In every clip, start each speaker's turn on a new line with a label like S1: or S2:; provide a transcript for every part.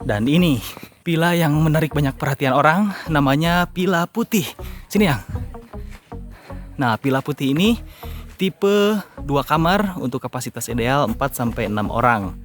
S1: Dan ini villa yang menarik banyak perhatian orang, namanya Villa Putih. Sini yang. Nah, Villa Putih ini tipe 2 kamar untuk kapasitas ideal 4-6 orang.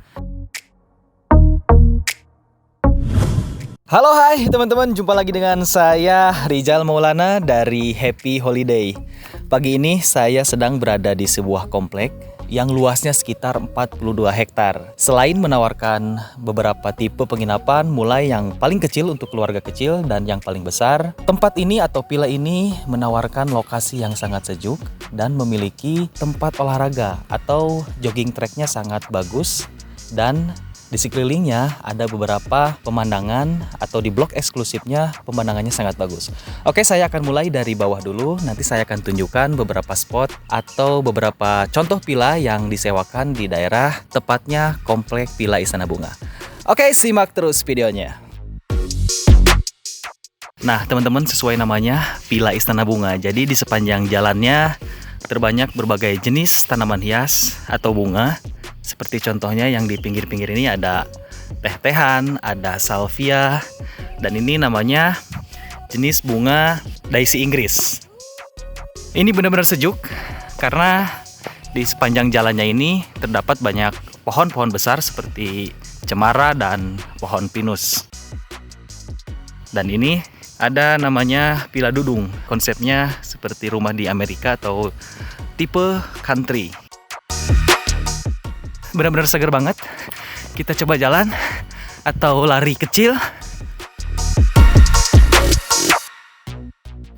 S1: Halo hai teman-teman, jumpa lagi dengan saya Rizal Maulana dari Happy Holiday. Pagi ini saya sedang berada di sebuah komplek yang luasnya sekitar 42 hektar. Selain menawarkan beberapa tipe penginapan, mulai yang paling kecil untuk keluarga kecil dan yang paling besar, tempat ini atau villa ini menawarkan lokasi yang sangat sejuk dan memiliki tempat olahraga atau jogging tracknya sangat bagus, dan di sekelilingnya ada beberapa pemandangan atau di blok eksklusifnya pemandangannya sangat bagus. Oke, saya akan mulai dari bawah dulu. Nanti saya akan tunjukkan beberapa spot atau beberapa contoh villa yang disewakan di daerah, tepatnya komplek Villa Istana Bunga. Oke, simak terus videonya. Nah, teman-teman, sesuai namanya Villa Istana Bunga. Jadi di sepanjang jalannya terbanyak berbagai jenis tanaman hias atau bunga. Seperti contohnya yang di pinggir-pinggir ini ada teh-tehan, ada salvia, dan ini namanya jenis bunga daisy Inggris. Ini benar-benar sejuk karena di sepanjang jalannya ini terdapat banyak pohon-pohon besar seperti cemara dan pohon pinus. Dan ini ada namanya Villa Dudung, konsepnya seperti rumah di Amerika atau tipe country. Benar-benar segar banget. Kita coba jalan atau lari kecil.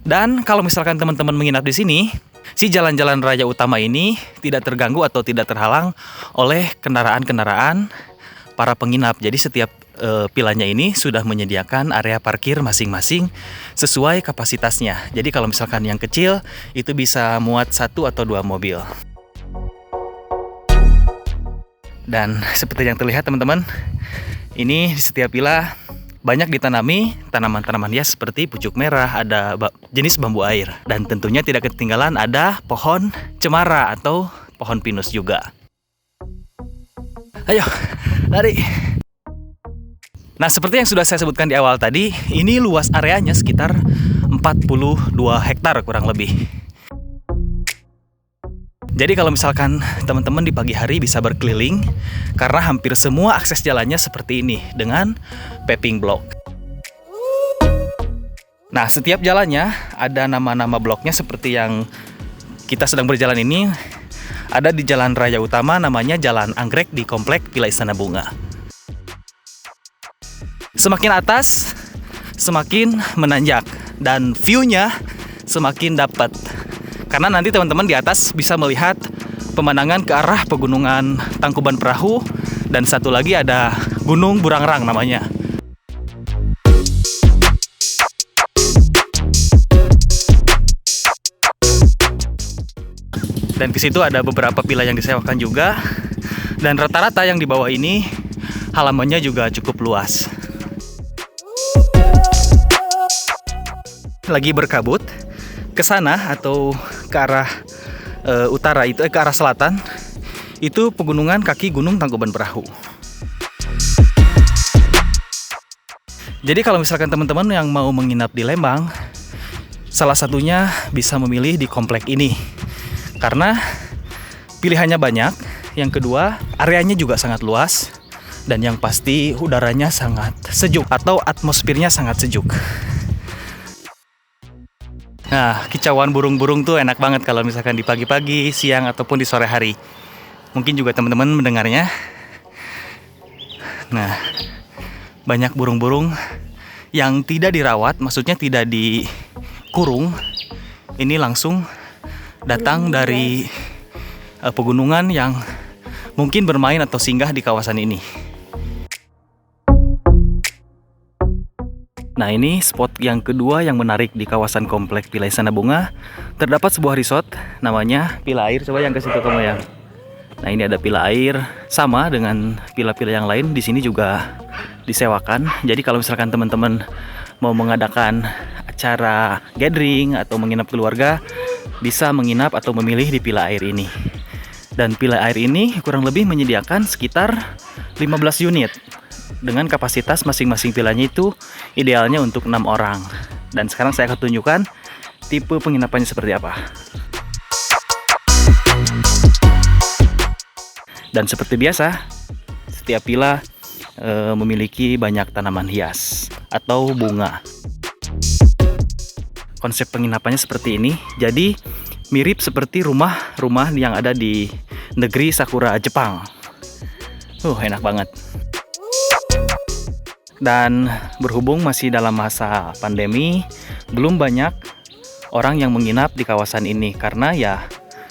S1: Dan kalau misalkan teman-teman menginap di sini, si jalan-jalan raya utama ini tidak terganggu atau tidak terhalang oleh kendaraan-kendaraan para penginap. Jadi setiap villanya ini sudah menyediakan area parkir masing-masing sesuai kapasitasnya. Jadi kalau misalkan yang kecil itu bisa muat 1 atau 2 mobil. Dan seperti yang terlihat teman-teman, ini di setiap villa banyak ditanami tanaman-tanaman hias seperti pucuk merah, ada jenis bambu air, dan tentunya tidak ketinggalan ada pohon cemara atau pohon pinus juga. Ayo, lari! Nah, seperti yang sudah saya sebutkan di awal tadi, ini luas areanya sekitar 42 hektar kurang lebih. Jadi kalau misalkan teman-teman di pagi hari bisa berkeliling, karena hampir semua akses jalannya seperti ini dengan paving block. Nah, setiap jalannya ada nama-nama bloknya seperti yang kita sedang berjalan ini. Ada di jalan raya utama namanya Jalan Anggrek di komplek Villa Istana Bunga. Semakin atas, semakin menanjak dan view-nya semakin dapat. Karena nanti teman-teman di atas bisa melihat pemandangan ke arah pegunungan Tangkuban Perahu, dan satu lagi ada Gunung Burangrang namanya. Dan di situ ada beberapa villa yang disewakan juga, dan rata-rata yang di bawah ini halamannya juga cukup luas. Lagi berkabut ke sana atau ke arah utara itu ke arah selatan itu pegunungan kaki Gunung Tangkuban Perahu. Jadi kalau misalkan teman-teman yang mau menginap di Lembang, salah satunya bisa memilih di komplek ini karena pilihannya banyak. Yang kedua, areanya juga sangat luas, dan yang pasti udaranya sangat sejuk atau atmosfernya sangat sejuk. Nah, kicauan burung-burung tuh enak banget kalau misalkan di pagi-pagi, siang, ataupun di sore hari. Mungkin juga teman-teman mendengarnya. Nah, banyak burung-burung yang tidak dirawat, maksudnya tidak dikurung. Ini langsung datang dari pegunungan yang mungkin bermain atau singgah di kawasan ini. Nah, ini spot yang kedua yang menarik di kawasan komplek Villa Istana Bunga. Terdapat sebuah resort namanya Villa Air. Coba yang ke situ kamu yang. Nah, ini ada Villa Air, sama dengan villa-villa yang lain di sini juga disewakan. Jadi kalau misalkan teman-teman mau mengadakan acara gathering atau menginap keluarga, bisa menginap atau memilih di Villa Air ini. Dan Villa Air ini kurang lebih menyediakan sekitar 15 unit dengan kapasitas masing-masing vilanya itu idealnya untuk 6 orang. Dan sekarang saya akan tunjukkan tipe penginapannya seperti apa. Dan seperti biasa, setiap villa memiliki banyak tanaman hias atau bunga. Konsep penginapannya seperti ini, jadi mirip seperti rumah-rumah yang ada di negeri Sakura Jepang. Enak banget. Dan berhubung masih dalam masa pandemi, belum banyak orang yang menginap di kawasan ini karena ya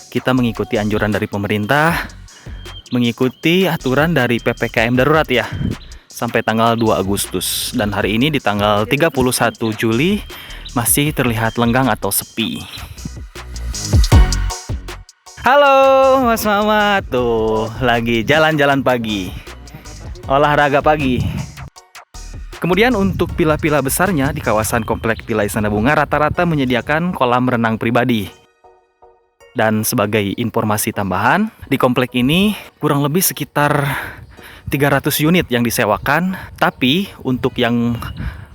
S1: kita mengikuti anjuran dari pemerintah, mengikuti aturan dari PPKM darurat ya, sampai tanggal 2 Agustus. Dan hari ini di tanggal 31 Juli masih terlihat lenggang atau sepi. Halo Mas Mama, tuh lagi jalan-jalan pagi, olahraga pagi. Kemudian untuk villa-villa besarnya di kawasan komplek Villa Istana Bunga rata-rata menyediakan kolam renang pribadi. Dan sebagai informasi tambahan, di komplek ini kurang lebih sekitar 300 unit yang disewakan, tapi untuk yang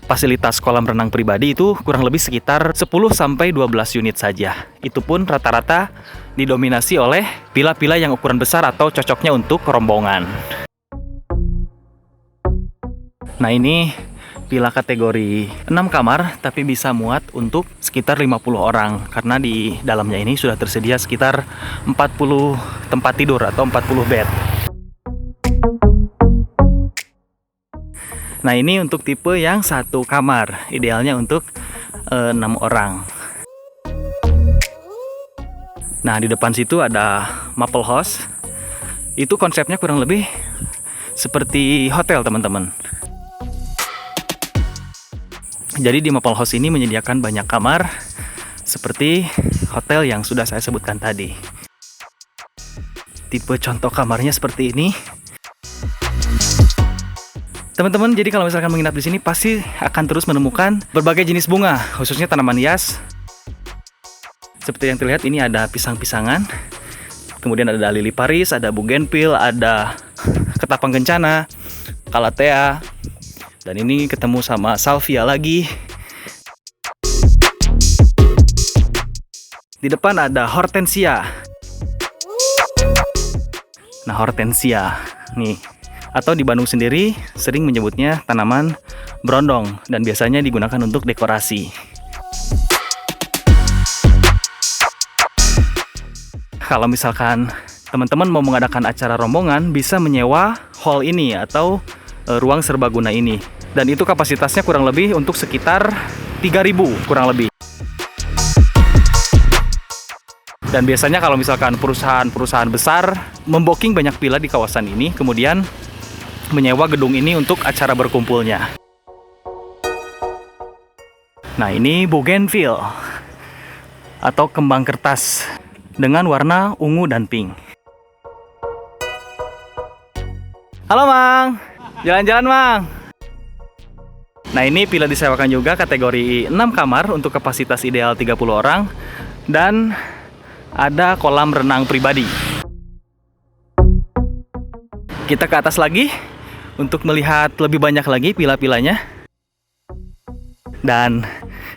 S1: fasilitas kolam renang pribadi itu kurang lebih sekitar 10-12 unit saja. Itu pun rata-rata didominasi oleh villa-villa yang ukuran besar atau cocoknya untuk rombongan. Nah, ini villa kategori 6 kamar tapi bisa muat untuk sekitar 50 orang karena di dalamnya ini sudah tersedia sekitar 40 tempat tidur atau 40 bed. Nah, ini untuk tipe yang 1 kamar, idealnya untuk 6 orang. Nah, di depan situ ada Maple House. Itu konsepnya kurang lebih seperti hotel, teman-teman. Jadi di Maple House ini menyediakan banyak kamar seperti hotel yang sudah saya sebutkan tadi. Tipe contoh kamarnya seperti ini. Teman-teman, jadi kalau misalkan menginap di sini pasti akan terus menemukan berbagai jenis bunga, khususnya tanaman hias. Seperti yang terlihat ini ada pisang-pisangan. Kemudian ada lili Paris, ada bougainville, ada ketapang kencana, calathea. Dan ini ketemu sama salvia lagi. Di depan ada hortensia. Nah, hortensia nih, atau di Bandung sendiri sering menyebutnya tanaman brondong dan biasanya digunakan untuk dekorasi. Kalau misalkan teman-teman mau mengadakan acara rombongan, bisa menyewa hall ini atau ruang serbaguna ini. Dan itu kapasitasnya kurang lebih untuk sekitar 3.000 kurang lebih. Dan biasanya kalau misalkan perusahaan-perusahaan besar membooking banyak villa di kawasan ini, kemudian menyewa gedung ini untuk acara berkumpulnya. Nah, ini bougainville atau kembang kertas dengan warna ungu dan pink. Halo Mang, jalan-jalan Mang. Nah, ini villa disewakan juga kategori 6 kamar untuk kapasitas ideal 30 orang dan ada kolam renang pribadi. Kita ke atas lagi untuk melihat lebih banyak lagi villa-villanya. Dan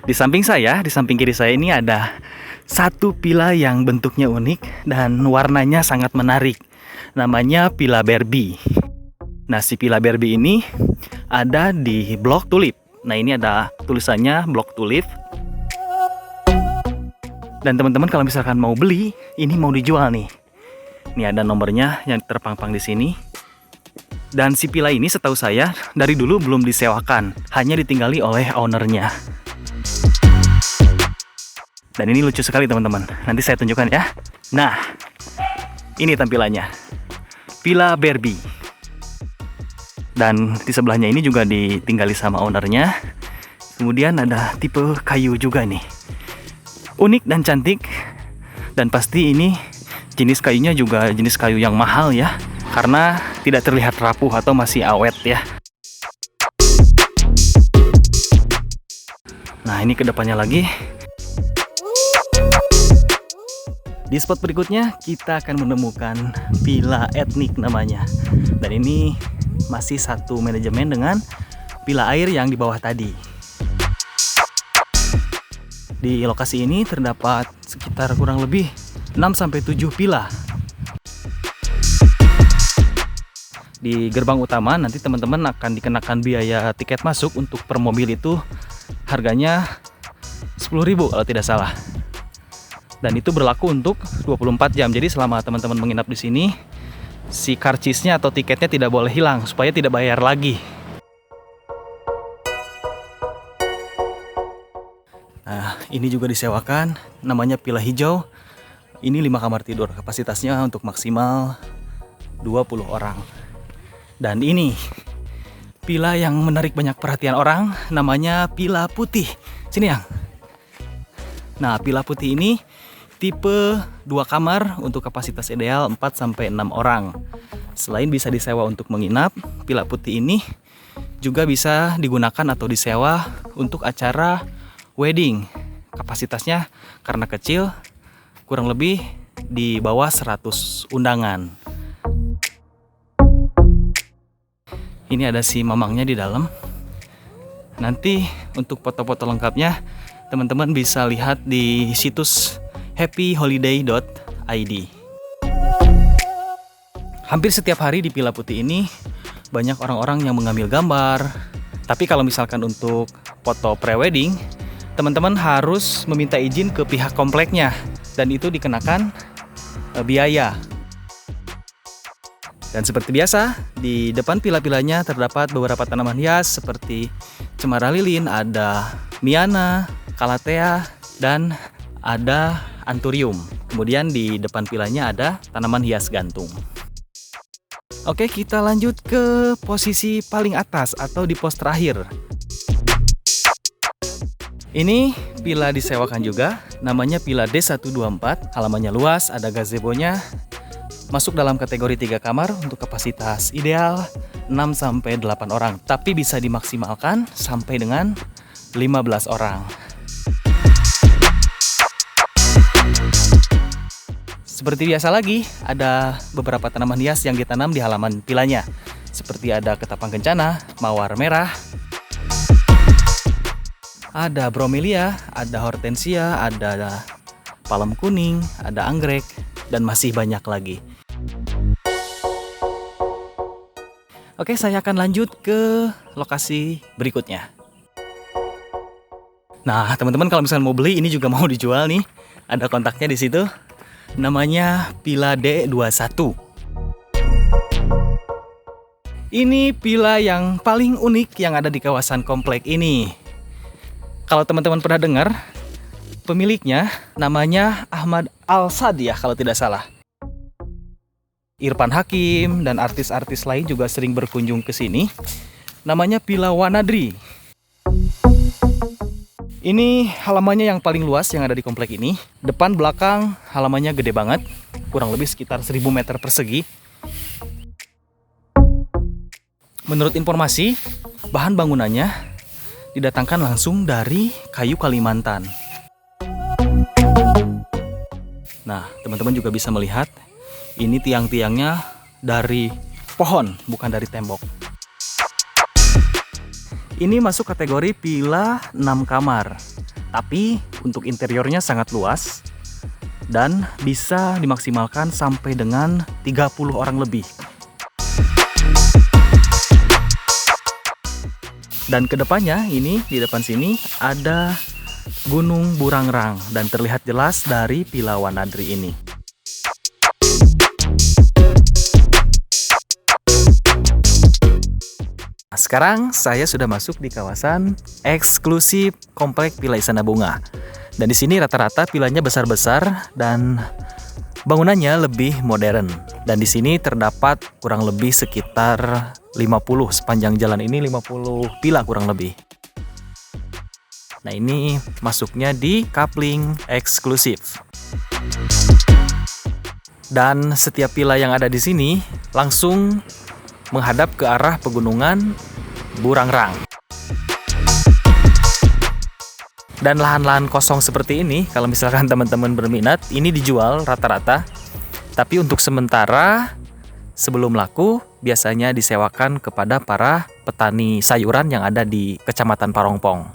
S1: di samping saya, di samping kiri saya ini ada satu villa yang bentuknya unik dan warnanya sangat menarik. Namanya Villa Barbie. Nah, si Villa Barbie ini ada di Blok Tulip. Nah, ini ada tulisannya Blok Tulip. Dan teman-teman kalau misalkan mau beli, ini mau dijual nih. Ini ada nomornya yang terpampang di sini. Dan si villa ini setahu saya dari dulu belum disewakan, hanya ditinggali oleh ownernya. Dan ini lucu sekali teman-teman. Nanti saya tunjukkan ya. Nah, ini tampilannya. Villa Barbie. Dan di sebelahnya ini juga ditinggali sama ownernya. Kemudian ada tipe kayu juga nih. Unik dan cantik. Dan pasti ini jenis kayunya juga jenis kayu yang mahal ya. Karena tidak terlihat rapuh atau masih awet ya. Nah, ini ke depannya lagi. Di spot berikutnya kita akan menemukan villa etnik namanya. Dan ini masih satu manajemen dengan pila air yang di bawah tadi. Di lokasi ini terdapat sekitar kurang lebih 6-7 pila. Di gerbang utama nanti teman-teman akan dikenakan biaya tiket masuk. Untuk per mobil itu harganya 10.000 kalau tidak salah. Dan itu berlaku untuk 24 jam. Jadi selama teman-teman menginap di sini, si karcisnya atau tiketnya tidak boleh hilang supaya tidak bayar lagi. Nah, ini juga disewakan, namanya pila hijau. Ini 5 kamar tidur, kapasitasnya untuk maksimal 20 orang. Dan ini pila yang menarik banyak perhatian orang, namanya pila putih. Sini yang. Nah, pila putih ini tipe 2 kamar untuk kapasitas ideal 4-6 orang. Selain bisa disewa untuk menginap, pila putih ini juga bisa digunakan atau disewa untuk acara wedding. Kapasitasnya karena kecil, kurang lebih di bawah 100 undangan. Ini ada si mamangnya di dalam. Nanti untuk foto-foto lengkapnya teman-teman bisa lihat di situs happyholiday.id. Hampir setiap hari di pila putih ini banyak orang-orang yang mengambil gambar. Tapi kalau misalkan untuk foto pre-wedding, teman-teman harus meminta izin ke pihak kompleknya dan itu dikenakan biaya. Dan seperti biasa, di depan pila-pilanya terdapat beberapa tanaman hias seperti cemara lilin, ada miana, calathea, dan ada anthurium. Kemudian di depan pilanya ada tanaman hias gantung. Oke, kita lanjut ke posisi paling atas atau di pos terakhir. Ini pila disewakan juga, namanya pila D124. Halamannya luas, ada gazebo-nya. Masuk dalam kategori 3 kamar untuk kapasitas ideal 6-8 orang. Tapi bisa dimaksimalkan sampai dengan 15 orang. Seperti biasa lagi, ada beberapa tanaman hias yang ditanam di halaman pilanya. Seperti ada ketapang kencana, mawar merah, ada bromelia, ada hortensia, ada palem kuning, ada anggrek, dan masih banyak lagi. Oke, saya akan lanjut ke lokasi berikutnya. Nah, teman-teman kalau misalnya mau beli, ini juga mau dijual nih. Ada kontaknya di situ. Namanya pila D21. Ini pila yang paling unik yang ada di kawasan komplek ini. Kalau teman-teman pernah dengar, pemiliknya namanya Ahmad Al-Sadiyah kalau tidak salah. Irfan Hakim dan artis-artis lain juga sering berkunjung ke sini. Namanya Pila Wanadri. Ini halamannya yang paling luas yang ada di komplek ini. Depan belakang halamannya gede banget, kurang lebih sekitar 1000 meter persegi. Menurut informasi, bahan bangunannya didatangkan langsung dari kayu Kalimantan. Nah, teman-teman juga bisa melihat ini tiang-tiangnya dari pohon, bukan dari tembok. Ini masuk kategori pila 6 kamar, tapi untuk interiornya sangat luas dan bisa dimaksimalkan sampai dengan 30 orang lebih. Dan kedepannya ini di depan sini ada Gunung Burangrang dan terlihat jelas dari Pila Wanadri ini. Sekarang saya sudah masuk di kawasan eksklusif komplek Pila Istana Bunga. Dan di sini rata-rata pilanya besar-besar dan bangunannya lebih modern. Dan di sini terdapat kurang lebih sekitar 50 sepanjang jalan ini, 50 pila kurang lebih. Nah, ini masuknya di coupling eksklusif. Dan setiap pila yang ada di sini langsung menghadap ke arah pegunungan Burangrang. Dan lahan-lahan kosong seperti ini, kalau misalkan teman-teman berminat, ini dijual rata-rata. Tapi untuk sementara, sebelum laku biasanya disewakan kepada para petani sayuran yang ada di Kecamatan Parongpong.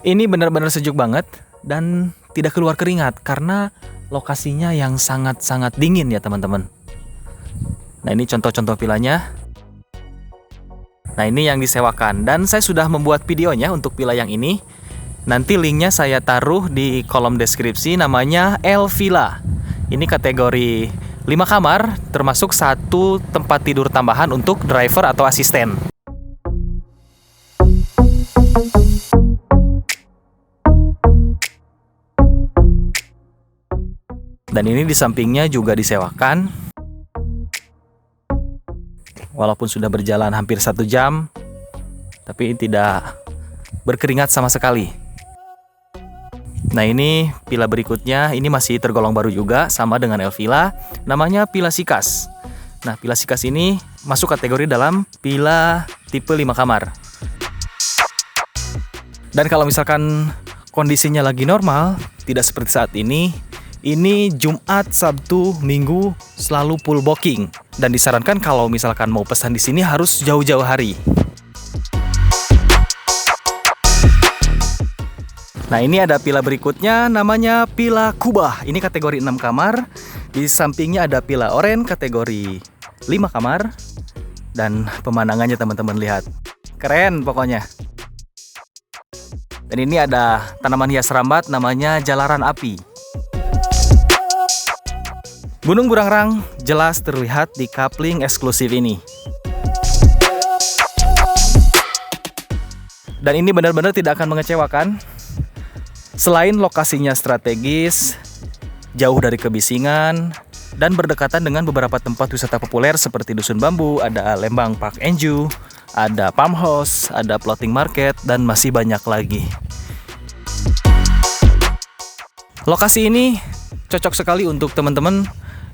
S1: Ini benar-benar sejuk banget dan tidak keluar keringat karena lokasinya yang sangat-sangat dingin ya teman-teman. Nah, ini contoh-contoh vilanya. Nah, ini yang disewakan dan saya sudah membuat videonya untuk villa yang ini. Nanti linknya saya taruh di kolom deskripsi, namanya L Villa. Ini kategori 5 kamar termasuk 1 tempat tidur tambahan untuk driver atau asisten. Dan ini di sampingnya juga disewakan. Walaupun sudah berjalan hampir 1 jam, tapi tidak berkeringat sama sekali. Nah, ini villa berikutnya, ini masih tergolong baru juga, sama dengan El Villa, namanya Villa Sikas. Nah, Villa Sikas ini masuk kategori dalam villa tipe 5 kamar. Dan kalau misalkan kondisinya lagi normal, tidak seperti saat ini Jumat, Sabtu, Minggu selalu full booking. Dan disarankan kalau misalkan mau pesan di sini harus jauh-jauh hari. Nah, ini ada villa berikutnya namanya Villa Kubah. Ini kategori 6 kamar. Di sampingnya ada Villa Oren kategori 5 kamar. Dan pemandangannya teman-teman lihat. Keren pokoknya. Dan ini ada tanaman hias rambat namanya jalaran api. Gunung Burangrang jelas terlihat di coupling eksklusif ini. Dan ini benar-benar tidak akan mengecewakan. Selain lokasinya strategis, jauh dari kebisingan, dan berdekatan dengan beberapa tempat wisata populer seperti Dusun Bambu, ada Lembang Park Enju, ada Palm House, ada Floating Market, dan masih banyak lagi. Lokasi ini cocok sekali untuk teman-teman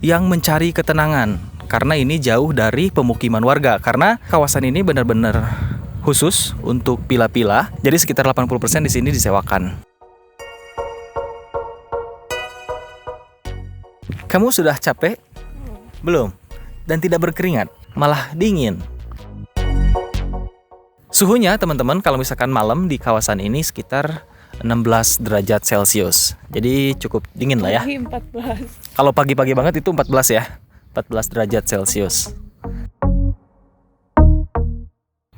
S1: yang mencari ketenangan karena ini jauh dari pemukiman warga, karena kawasan ini benar-benar khusus untuk villa-villa. Jadi sekitar 80% di sini disewakan. Kamu sudah capek? Belum? Dan tidak berkeringat, malah dingin. Suhunya teman-teman kalau misalkan malam di kawasan ini sekitar 16 derajat Celcius. Jadi cukup dingin lah ya.
S2: Pagi 14.
S1: Kalau pagi-pagi banget itu 14 ya. 14 derajat Celcius.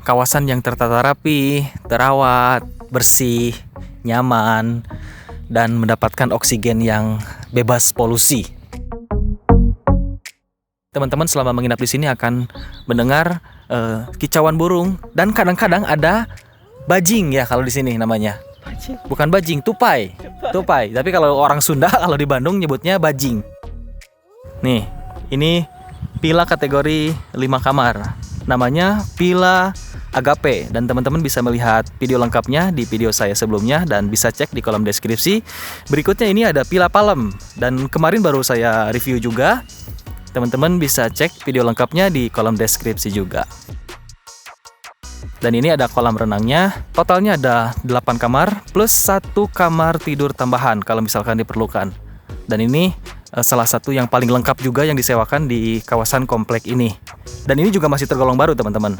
S1: Kawasan yang tertata rapi, terawat, bersih, nyaman, dan mendapatkan oksigen yang bebas polusi. Teman-teman selama menginap di sini akan mendengar kicauan burung dan kadang-kadang ada bajing ya kalau di sini namanya. Bukan bajing, tupai. Tupai. Tapi kalau orang Sunda, kalau di Bandung nyebutnya bajing. Nih, ini villa kategori 5 kamar. Namanya Villa Agape. Dan teman-teman bisa melihat video lengkapnya di video saya sebelumnya dan bisa cek di kolom deskripsi. Berikutnya ini ada Villa Palem. Dan kemarin baru saya review juga. Teman-teman bisa cek video lengkapnya di kolom deskripsi juga. Dan ini ada kolam renangnya, totalnya ada 8 kamar plus 1 kamar tidur tambahan kalau misalkan diperlukan. Dan ini salah satu yang paling lengkap juga yang disewakan di kawasan komplek ini. Dan ini juga masih tergolong baru teman-teman.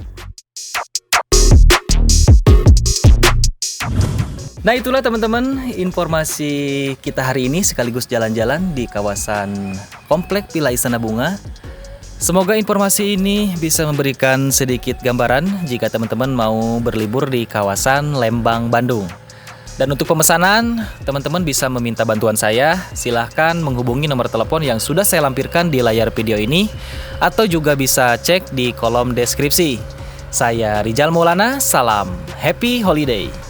S1: Nah, itulah teman-teman informasi kita hari ini sekaligus jalan-jalan di kawasan komplek Villa Istana Bunga. Semoga informasi ini bisa memberikan sedikit gambaran jika teman-teman mau berlibur di kawasan Lembang, Bandung. Dan untuk pemesanan, teman-teman bisa meminta bantuan saya. Silahkan menghubungi nomor telepon yang sudah saya lampirkan di layar video ini, atau juga bisa cek di kolom deskripsi. Saya Rizal Maulana, salam Happy Holiday.